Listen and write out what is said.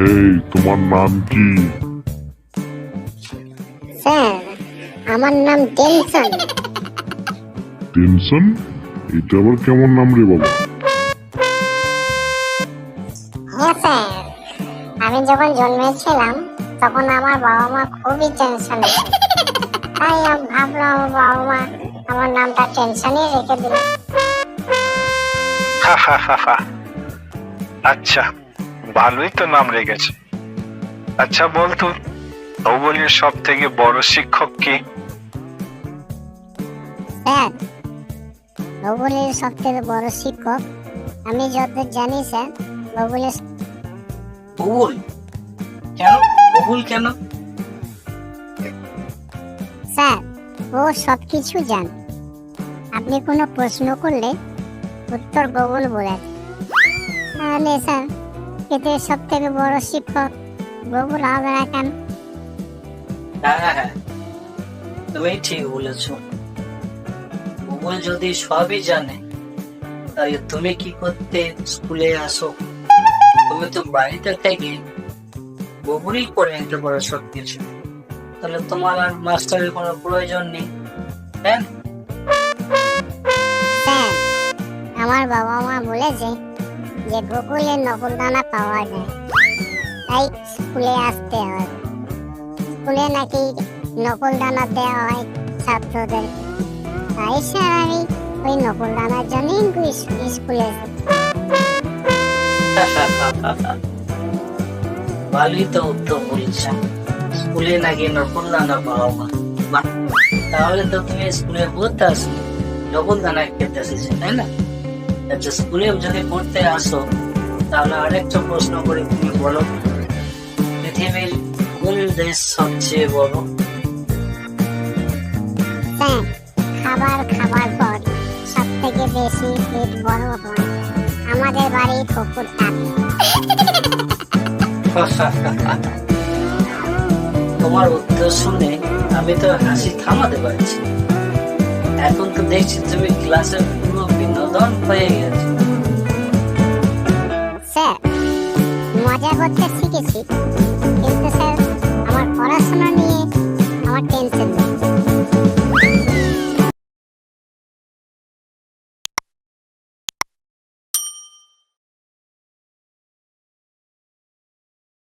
এই তোমার নাম কি? স্যার, আমার নাম টেনশন। টেনশন? এটা আবার কেমন নাম রে বাবা? হ্যাঁ স্যার, আমি যখন জন্মেছিলাম তখন আমার বাবা মা খুবই টেনশনে ছিল। তাই আমি ভাবলাম আমার বাবা মা আমার নামটা টেনশনই রেখে দিল। হা হা হা হা। আচ্ছা, ভালোই তো নাম রেখেছে। আচ্ছা বলতো, ভূগোলের সব থেকে বড় শিক্ষক কি? স্যার, ভূগোলের সবথেকে বড় শিক্ষক আমি যতদূর জানি স্যার, ভূগোলের ভূগোল? কেন ভূগোল কেন? স্যার ও সবকিছু জানে। আপনি কোনো প্রশ্ন করলে উত্তর গুগল বলে দেয়। তাহলে স্যার এতে সব থেকে বড় শিক্ষক গুগল হবে না কেন? হ্যাঁ হ্যাঁ, তুমি ঠিক বলেছো। ভূগোল যদি সবই জানে, তাহলে তুমি কি করতে স্কুলে আসো? তুমি তো বাড়িতে থেকে ভূগোলই করে নিতে পারো সবকিছু। তাহলে তোমার আর মাস্টারের কোনো প্রয়োজন নেই, তাই না? স্যার, আমার বাবা মা বলেছে যে গুগলে নকল দানা পাওয়া যায়, তাই স্কুলে আসতে হয়। স্কুলে নাকি নকল দানা দেওয়া হয় ছাত্রদের, তাই স্যার আমি ওই নকল দানার জন্যই স্কুলে এসেছি। ভালোই তো উত্তর বলেছ। স্কুলে নাকি নকল দানা পাওয়া যায়। বাহ, তাহলে তো তুমি স্কুলে পড়তে আসো, নকল দানা খেতে এসেছে, তাই না? আচ্ছা, স্কুলে যদি পড়তে আসো, তাহলে আরেকটা প্রশ্ন করে তুমি বলো, পৃথিবীর কোন দেশ সবচেয়ে বড়? স্যার, খাবার খাবার পর সব থেকে বেশি পেট বড় হয় আমাদের বাড়ির পুকুরটা। তোমার উত্তর শুনে আমি তো হাসি থামাতে পারছি। এখন তো দেখছি তুমি ক্লাসের পুরো বিনোদন হয়ে গেছে। স্যার, মজা করতে শিখেছি, কিন্তু স্যার আমার পড়াশোনা নিয়ে আমার টেনশন